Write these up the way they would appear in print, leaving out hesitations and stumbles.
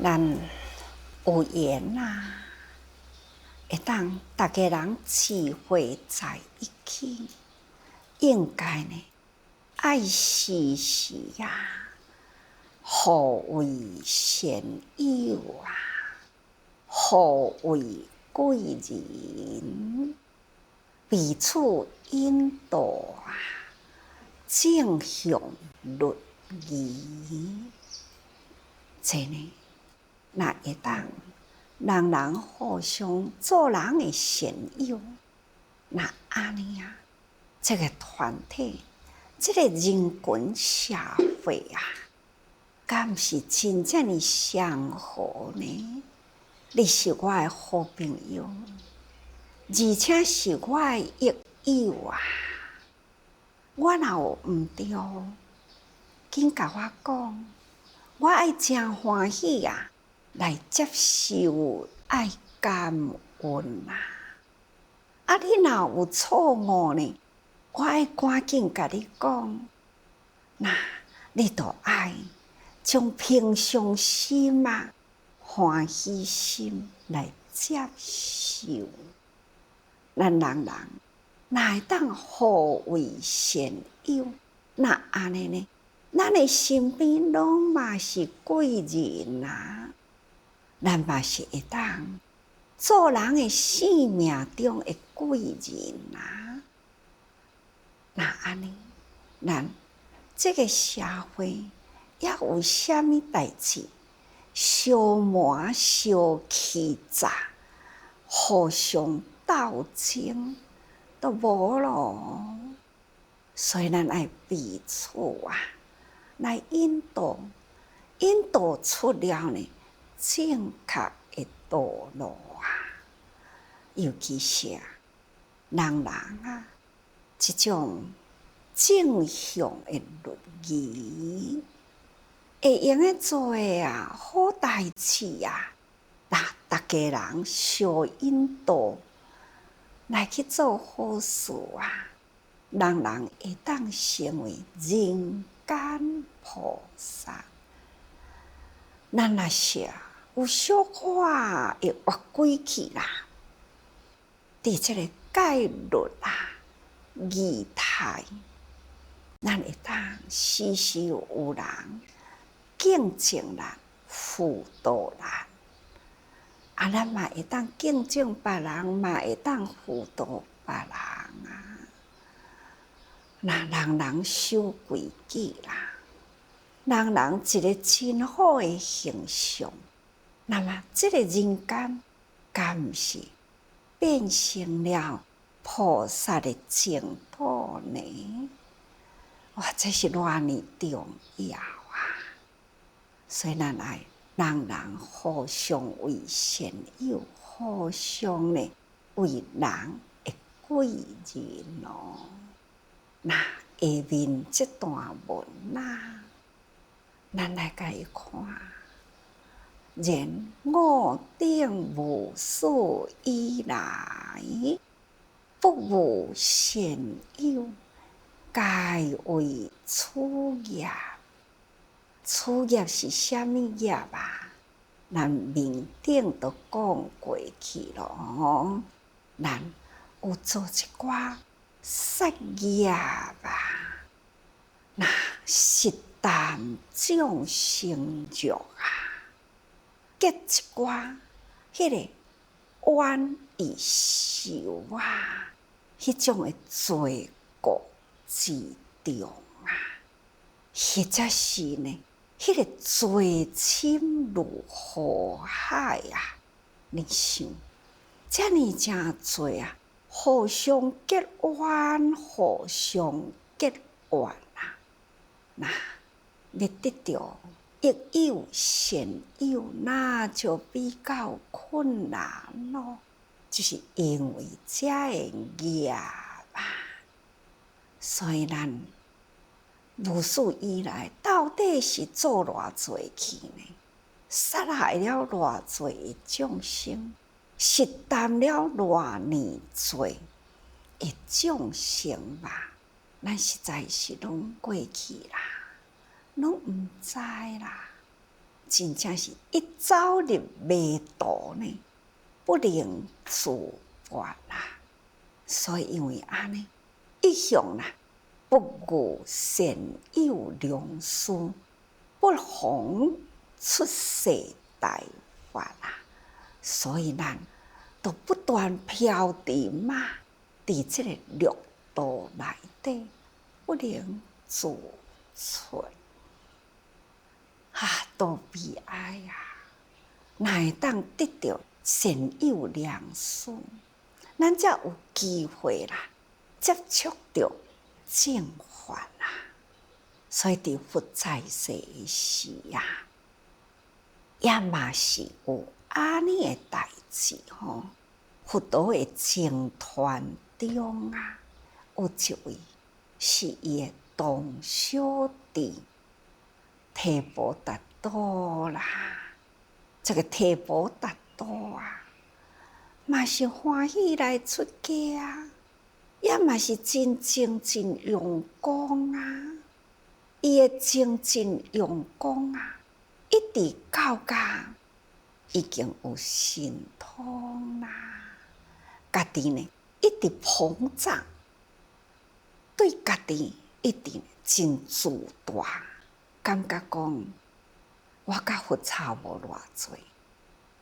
咱有缘啊，会当大家人聚会在一起，应该呢爱时时啊，互为善友啊，互为贵人，彼此引导啊，正向律仪，这呢，那会当人人互相做人的善友，那安尼啊，这个团体，这个人群社会啊，敢是真正的祥和呢？你是我的好朋友，而且是我的益友啊！我若有毋对，紧甲我讲，我爱真欢喜啊，来接受爱感恩啊！啊，你若有错误呢，我爱赶紧甲你讲，那你都爱将平常心啊、欢喜心来接受。咱人哪会当互为善友？那安尼呢？咱的身边拢嘛是贵人啊，咱嘛是会当做人的生命中的贵人啊。那安尼，咱这个社会也有啥物代志，相瞒相欺诈，互相斗争都无咯。所以咱爱彼此啊，来引导出了呢正确的道路啊。尤其是人啊，这种正向的律仪，会用的做的啊好代志啊，大家人相引导来去做好事啊，人会当成为人间菩萨。咱若是有小可会越轨去啦，伫这个戒律啊、仪态，咱会当时时有人敬敬咱、辅导咱，啊，咱嘛会当敬敬别人，嘛会当辅导别人啊。那人守规矩啦，人一个真好的形象，那么这个人间敢毋是变成了菩萨的净土呢？哇，这是偌尼重要啊！所以咱爱人互相为善友，互相呢为人的贵人哦。那下面这段文啊，咱来甲伊看。然我定无事以来，不无善友，皆为此业。此业是啥物业啊？咱面顶都讲过去咯，咱有做一寡善业啊，那实担众生辱啊，结一寡迄个冤与仇啊，迄种的罪过之重啊，或者是呢，迄个罪深如火海啊！你想，遮尔真多啊，互相结冤，互相结怨啊！那要得到益友善友，那就比较困难咯。就是因为遮个业啊，所以咱无始以来到底是做偌济去呢？杀害了偌济的众生，实担了偌尼罪的众生吧？咱实在是拢过去啦，拢毋知啦。真正是一朝入迷途呢，不能自拔啦。所以因为安尼，一向啦，不务善有良师，不妨出世大法啦。所以咱都不断飘伫嘛，伫这个六道内底，不能自出。多悲哀啊！哪会当得到善友良师，咱才有机会啦，接触到正法啦。所以伫佛在世的时啊，也嘛是有安尼的代志吼。佛陀的僧团中啊，有一位是伊的同小弟提婆达多啦。这个提婆达多啊，嘛是欢喜来出家啊，也嘛是真精真用功啊。伊的精进用功啊，一直到家已经有神通啦。家己呢一直膨胀，对家己一直真自大，感觉讲我甲佛差无偌济，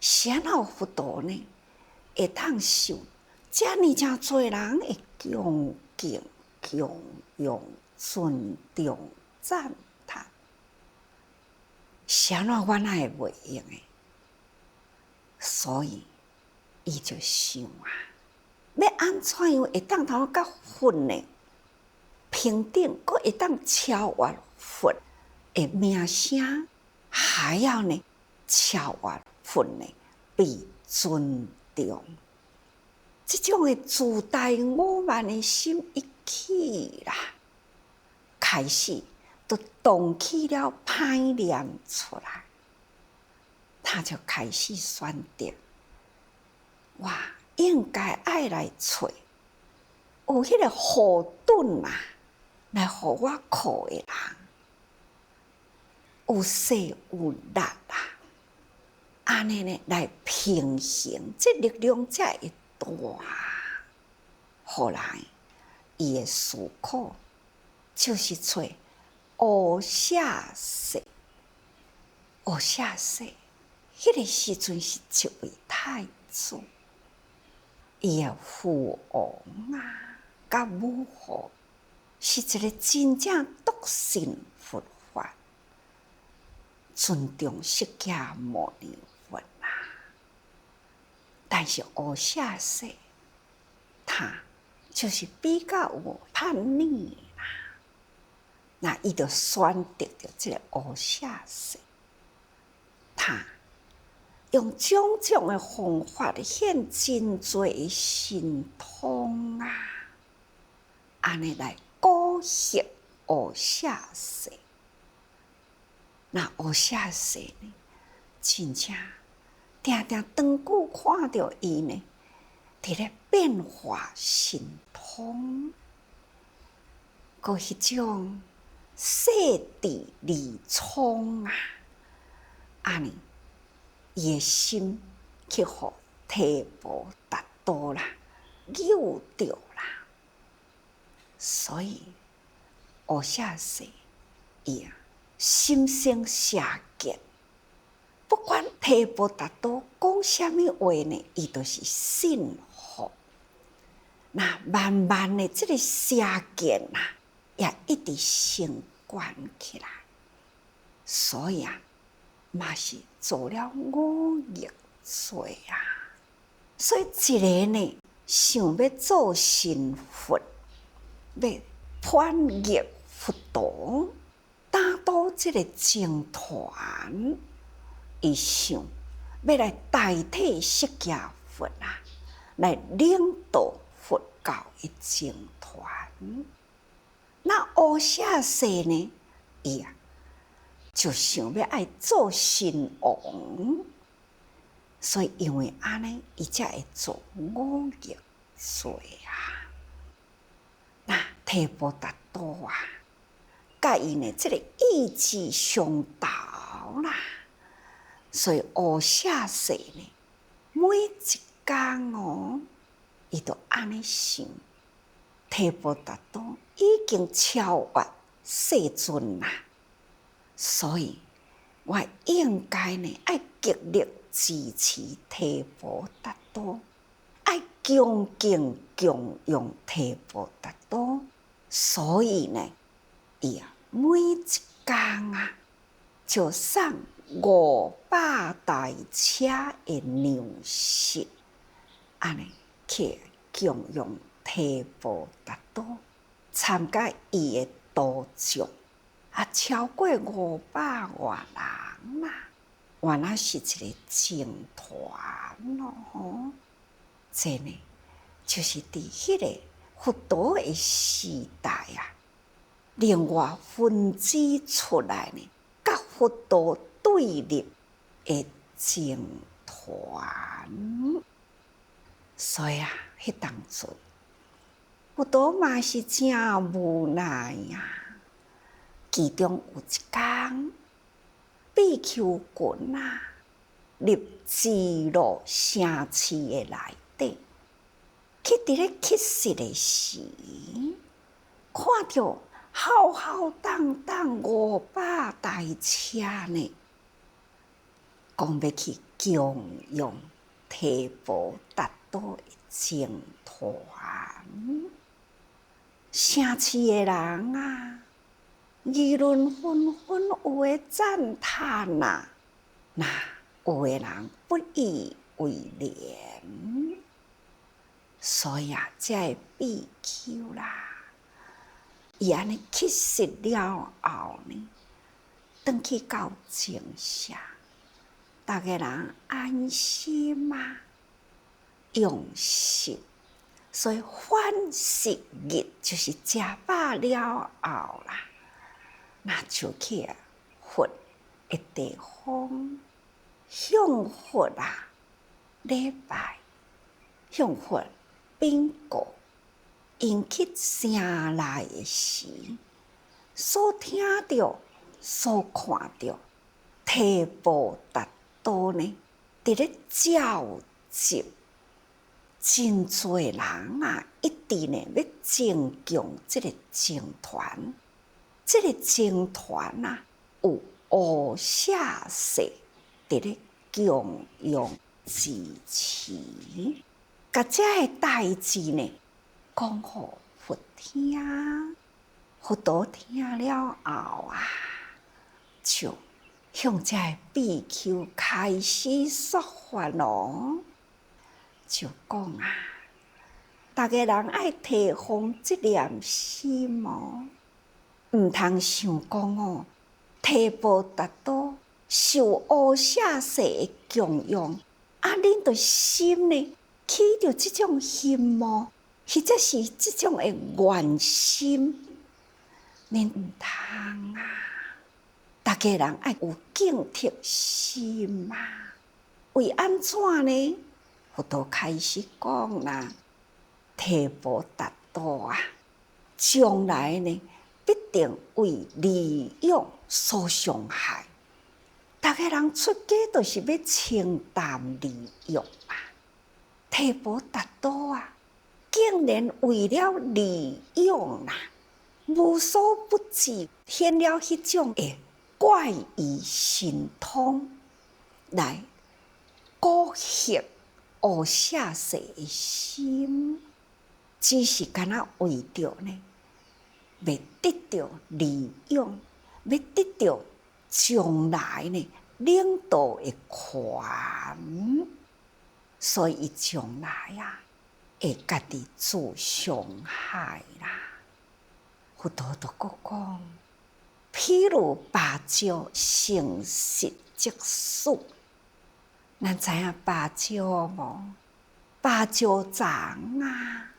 谁有佛陀呢？会当受遮尔真侪人会恭敬、供养、尊重、赞叹，谁我哪会袂用诶？所以伊就想啊，要安怎样会当头甲佛呢平等，佫会当超越佛的名声，还要呢超越佛呢被尊重。这种的自大我慢的心一起啦，开始就动起了歹念出来，他就开始选择，我应该爱来找有迄个护盾啊，来互我靠的人，有势有力啊，安尼呢来平衡，这力量才会大。后来伊的思考就是找乌舍舍。乌舍舍迄个时阵是一位太子，伊的父王啊，甲母后是一个真正笃信佛法、尊重释迦牟尼佛啊。但是乌舍舍他就是比较有叛逆啦，那伊就选择着这个乌舍舍。他用种种的方法显真侪的神通啊，安尼来鼓励乌舍舍。那乌舍舍呢，真正定定长久看到伊呢，伫咧变化神通，佮迄种细致理聪啊。安尼，伊的心去互提婆达多啦诱着啦，所以乌舍舍伊啊心生邪见，不管提婆达多讲什么话呢，伊都是信服。那慢慢的，这个邪见啊，也一直升悬起来，所以啊。嘛是做了恶业罪啊，所以一个呢想要做神佛，要叛逆佛陀，打倒这个僧团，伊想要来代替释迦佛啊，来领导佛教的僧团。那乌舍舍呢，伊啊。就想要爱做神王，所以因为安尼，伊才会做恶业罪啊。那提婆达多啊，甲伊呢，这个意志相投啦，所以学写世呢，每一天哦，伊都安尼想，提婆达多已经超越世尊啦，所以我应该呢爱极力支持提婆达多，爱恭敬供养提婆达多，所以呢，伊每一天啊，就送500台车的粮食，安尼去供养提婆达多，参加伊的道场，超过500外人啦，原来是一个僧团咯吼。这呢，就是伫迄个佛陀的时代啊，另外分支出来呢，甲佛陀对立的僧团。所以迄当阵，佛陀嘛是真无奈啊。其中有一天，比丘群啊，入智罗城市的内底，去伫咧乞食的时，看到浩浩荡荡500台车呢，讲要去供养提婆达多的僧团。城市的人啊，议论纷纷，有的赞叹啊，那有的人不以为然。所以这比丘啦，伊安尼乞食了后呢，转去到净舍，大家人安心啊，用食。所以反食日就是食饱了后啦，那就去佛的地方，向佛礼拜，向佛禀告，因去城内的时，所听到、所看到，提婆达多呢，伫咧召集真多人啊，一直呢要增强这个僧团。这个僧团啊，有学写世伫咧供养支持，甲这个代志呢，讲互佛听，佛陀听了后啊，就向这个比丘开始说法咯。就讲啊，大家人爱提防这念心哦，毋通想讲哦，提婆达多受学写世的供养，恁着心呢起着这种心哦，或者是这种的愿心，恁毋通啊！大家人爱有警惕心啊，为安怎呢？佛陀开始讲啦，提婆达多啊，将来呢必定为利用所伤害。大家人出家都是要清淡利用啊，提婆达多啊，竟然为了利用啊，无所不至，显了迄种的怪异神通来鼓励学写世的心，只是干那为着呢，要得到利用，要得到将来呢领导的权，所以伊将来啊，会家己自伤害啦。佛陀都搁讲，譬如芭蕉成实即树。咱知影芭蕉无？芭蕉丛啊，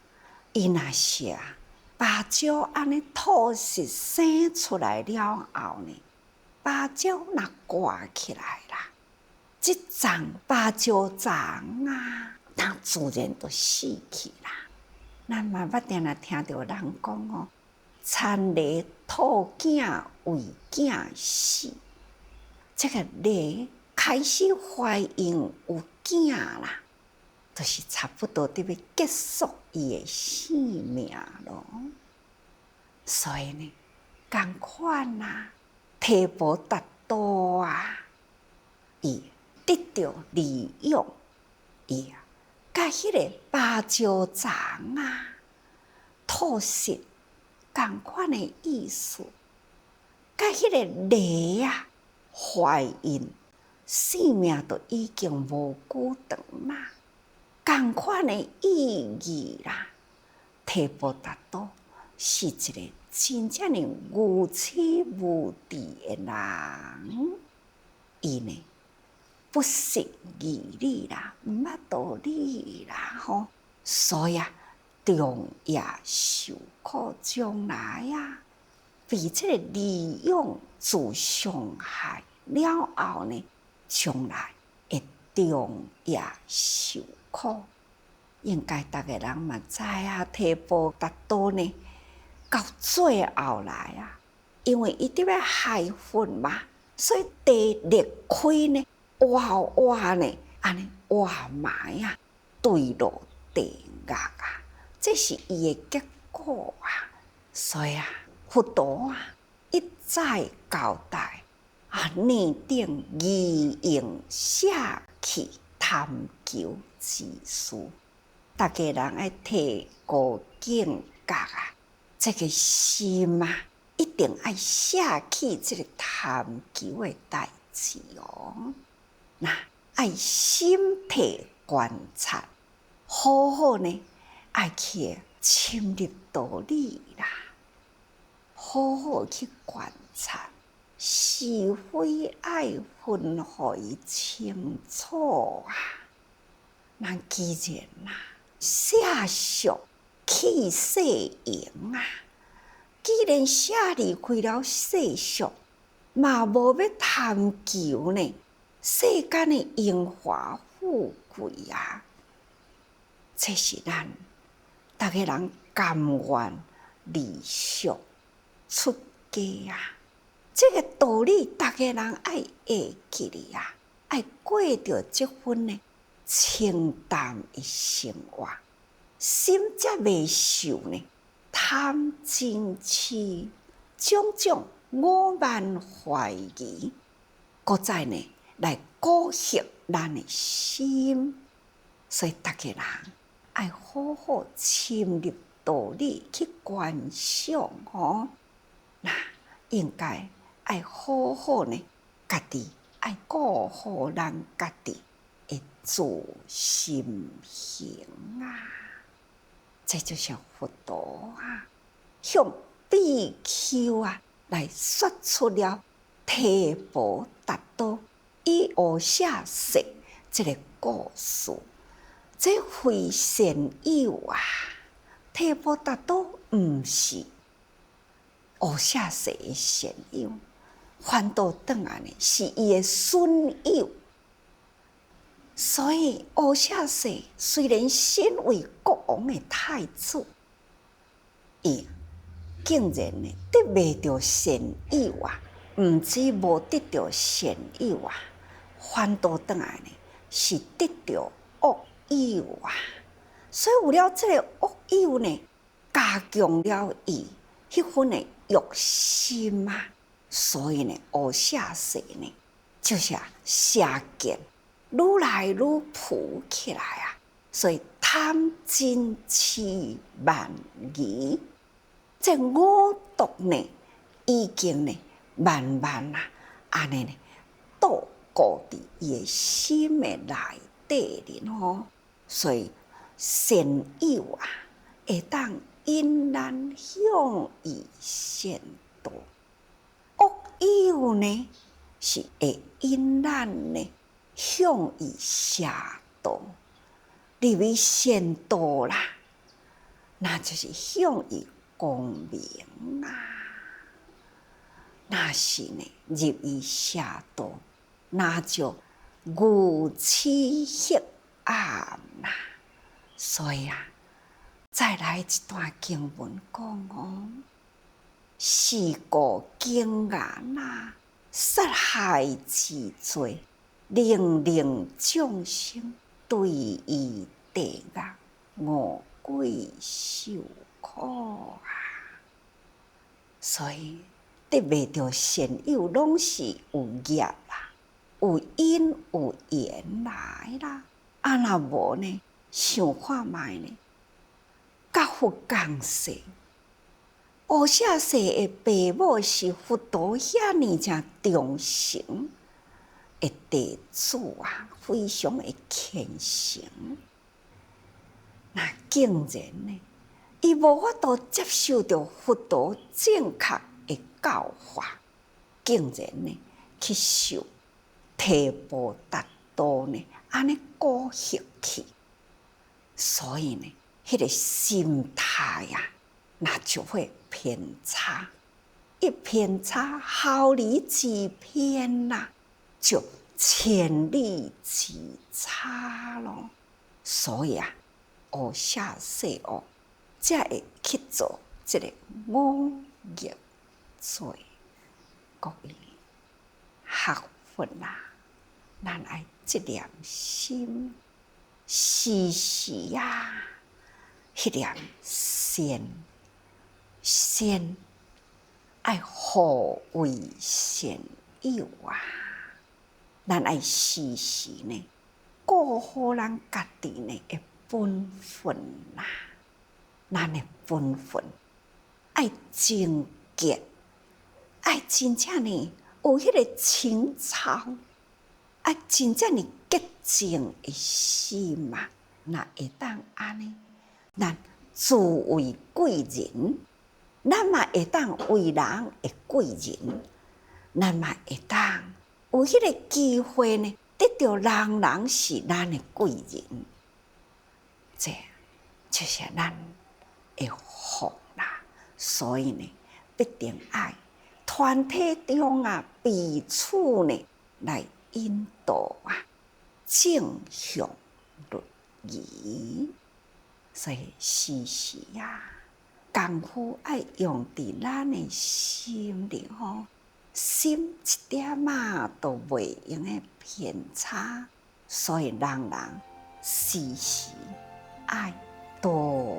伊若是芭蕉安尼吐实生出来了后呢，芭蕉若挂起来啦，即丛芭蕉丛啊，它自然就死去啦。咱嘛捌定听到人讲哦，田螺吐囝为囝死，这个螺开始怀孕有囝啦，就是差不多得要结束伊的生命咯。所以呢，同款啊，提婆达多啊，伊得到利用伊啊，甲迄个芭蕉丛啊，吐实同款的意思，甲迄个梨啊，怀孕生命都已经无久长啦，同款的意义啦。提婆达多是一个真正的无痴无智的人，伊呢不识义理啦，毋捌道理啦吼，所以啊，终夜受苦，将来啊，被这个利用自伤害了后呢，将来会终夜受苦。应该逐个人嘛知啊，提婆达多呢，到最后来啊，因为伊伫要害恨嘛，所以地裂开呢，哇哇呢，安尼哇埋啊，坠落地狱啊，这是伊的结果啊。所以啊，佛陀啊一再交代啊，年顶义用舍弃贪求之事。大家人爱提高境界啊，这个心啊，一定爱舍弃这个贪求的代志哦。那爱心体观察，好好呢，爱去深入道理啦，好好去观察是非爱分互伊清楚啊。那既然啊，舍俗弃世营啊，既然舍离开了世俗，嘛无要贪求呢世间的荣华富贵啊，这是咱逐个人甘愿离俗出家啊。这个道理，逐个人爱会记哩啊，爱过着这份呢清淡的生活，心才袂受呢贪嗔痴种种我慢怀疑，搁再呢来鼓励咱的心。所以逐个人爱好好深入道理去观想哦。那应该爱好好呢，家己爱顾好咱家己的自心行啊。这就是佛陀啊，向比丘啊来说出了提婆达多以蚵舍世这个故事。这非善友啊，提婆达多毋是蚵舍世的善友，反倒转来呢是伊的损友。所以蚵舍世虽然身为国王的太子，伊竟然呢得袂到善友啊，毋止无得到善友啊，反倒转来呢是得到恶友啊。所以有了这个恶友呢，加强了伊迄份的欲心啊。所以呢，蚵舍世呢就是邪见愈来愈浮起来啊。所以贪嗔痴慢疑，这五毒呢已经呢慢慢啊安尼呢度过伫伊的心的内底里吼。所以善友啊会当引咱向伊善道，恶友呢是会引咱呢向伊邪道。入于善道啦，那就是向伊光明啊。那是呢入于邪道，那就愚痴黑暗啦。所以啊，再来一段经文讲哦，是故经眼啊，杀害之罪，令令众生对伊地狱餓鬼受苦啊！所以得袂着善友，拢是有業啦，有因有缘来啦。啊，若无呢？想看觅呢？甲佛共世，乌舍世的爸母是佛陀遐尼正忠诚的弟子啊，非常的虔诚。那竟然呢，伊无法度接受到佛陀正确的教法，竟然呢去受提婆达多呢安尼鼓励去，所以呢，迄个心态啊，那就会偏差。一偏差，毫厘几偏啦，就千里之差咯。所以啊，乌舍世哦，才会去做这个五业罪。各位学佛啦，咱爱这念心，时时啊，迄念善爱护卫善友啊，咱爱时时呢顾好咱家己呢的本分啦，咱的本分爱清洁，爱真正呢有迄个情操，爱真正呢洁净的心嘛，那会当安尼，咱自为贵人。咱嘛会当为人的贵人，咱嘛会当有迄个机会呢，得到人人是咱的贵人，这就是咱的福啦。所以呢，必定爱团体中啊，彼此呢来引导啊，正向律仪，所以时时啊。功夫爱用伫咱的心里吼，心一点仔都袂用的偏差，所以人人时时爱多